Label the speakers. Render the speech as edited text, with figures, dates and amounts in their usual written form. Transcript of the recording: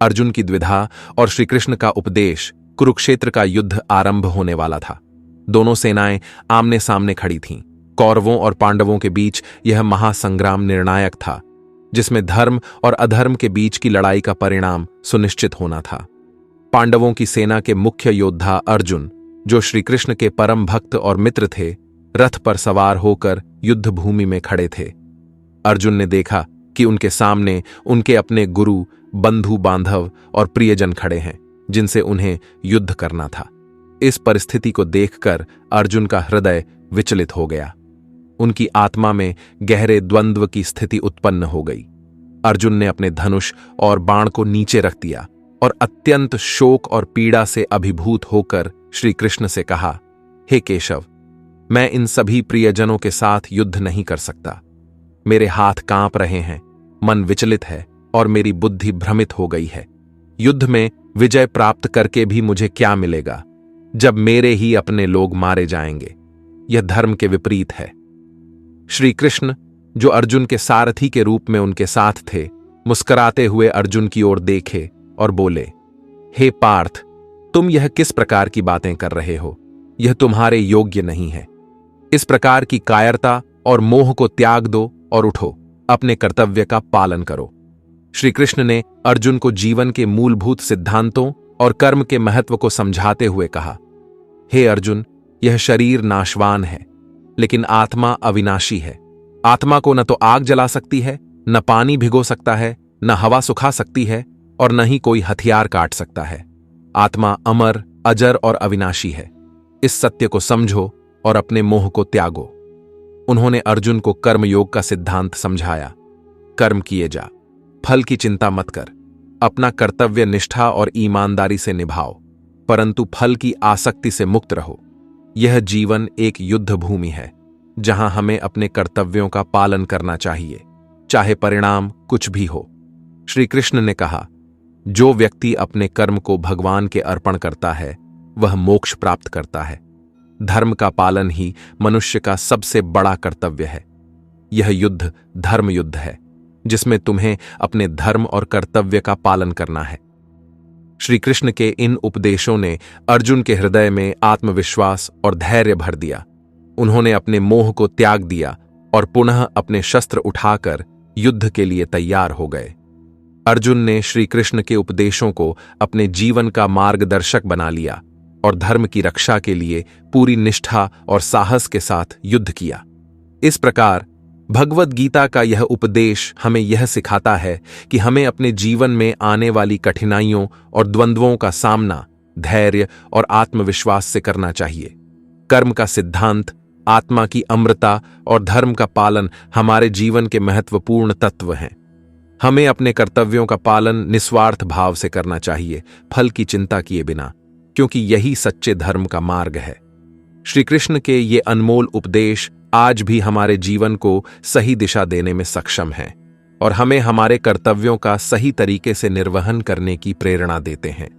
Speaker 1: अर्जुन की द्विधा और श्रीकृष्ण का उपदेश, कुरुक्षेत्र का युद्ध आरंभ होने वाला था। दोनों सेनाएं आमने सामने खड़ी थीं। कौरवों और पांडवों के बीच यह महासंग्राम निर्णायक था, जिसमें धर्म और अधर्म के बीच की लड़ाई का परिणाम सुनिश्चित होना था। पांडवों की सेना के मुख्य योद्धा अर्जुन, जो श्रीकृष्ण के परम भक्त और मित्र थे, रथ पर सवार होकर युद्ध भूमि में खड़े थे। अर्जुन ने देखा कि उनके सामने उनके अपने गुरु, बंधु बांधव और प्रियजन खड़े हैं, जिनसे उन्हें युद्ध करना था। इस परिस्थिति को देखकर अर्जुन का हृदय विचलित हो गया। उनकी आत्मा में गहरे द्वंद्व की स्थिति उत्पन्न हो गई। अर्जुन ने अपने धनुष और बाण को नीचे रख दिया और अत्यंत शोक और पीड़ा से अभिभूत होकर श्री कृष्ण से कहा, हे केशव, मैं इन सभी प्रियजनों के साथ युद्ध नहीं कर सकता। मेरे हाथ कांप रहे हैं, मन विचलित है और मेरी बुद्धि भ्रमित हो गई है। युद्ध में विजय प्राप्त करके भी मुझे क्या मिलेगा, जब मेरे ही अपने लोग मारे जाएंगे। यह धर्म के विपरीत है। श्री कृष्ण, जो अर्जुन के सारथी के रूप में उनके साथ थे, मुस्कुराते हुए अर्जुन की ओर देखे और बोले, हे पार्थ, तुम यह किस प्रकार की बातें कर रहे हो? यह तुम्हारे योग्य नहीं है। इस प्रकार की कायरता और मोह को त्याग दो और उठो, अपने कर्तव्य का पालन करो। श्री कृष्ण ने अर्जुन को जीवन के मूलभूत सिद्धांतों और कर्म के महत्व को समझाते हुए कहा, हे अर्जुन, यह शरीर नाशवान है, लेकिन आत्मा अविनाशी है। आत्मा को न तो आग जला सकती है, न पानी भिगो सकता है, न हवा सुखा सकती है और न ही कोई हथियार काट सकता है। आत्मा अमर, अजर और अविनाशी है। इस सत्य को समझो और अपने मोह को त्यागो। उन्होंने अर्जुन को कर्मयोग का सिद्धांत समझाया। कर्म किए जा, फल की चिंता मत कर। अपना कर्तव्य निष्ठा और ईमानदारी से निभाओ, परंतु फल की आसक्ति से मुक्त रहो। यह जीवन एक युद्ध भूमि है, जहां हमें अपने कर्तव्यों का पालन करना चाहिए, चाहे परिणाम कुछ भी हो। श्री कृष्ण ने कहा, जो व्यक्ति अपने कर्म को भगवान के अर्पण करता है, वह मोक्ष प्राप्त करता है। धर्म का पालन ही मनुष्य का सबसे बड़ा कर्तव्य है। यह युद्ध धर्म युद्ध है, जिसमें तुम्हें अपने धर्म और कर्तव्य का पालन करना है। श्री कृष्ण के इन उपदेशों ने अर्जुन के हृदय में आत्मविश्वास और धैर्य भर दिया। उन्होंने अपने मोह को त्याग दिया और पुनः अपने शस्त्र उठाकर युद्ध के लिए तैयार हो गए। अर्जुन ने श्री कृष्ण के उपदेशों को अपने जीवन का मार्गदर्शक बना लिया और धर्म की रक्षा के लिए पूरी निष्ठा और साहस के साथ युद्ध किया। इस प्रकार भगवद गीता का यह उपदेश हमें यह सिखाता है कि हमें अपने जीवन में आने वाली कठिनाइयों और द्वंद्वों का सामना धैर्य और आत्मविश्वास से करना चाहिए। कर्म का सिद्धांत, आत्मा की अमरता और धर्म का पालन हमारे जीवन के महत्वपूर्ण तत्व हैं। हमें अपने कर्तव्यों का पालन निस्वार्थ भाव से करना चाहिए, फल की चिंता किए बिना, क्योंकि यही सच्चे धर्म का मार्ग है। श्री कृष्ण के ये अनमोल उपदेश आज भी हमारे जीवन को सही दिशा देने में सक्षम हैं और हमें हमारे कर्तव्यों का सही तरीके से निर्वहन करने की प्रेरणा देते हैं।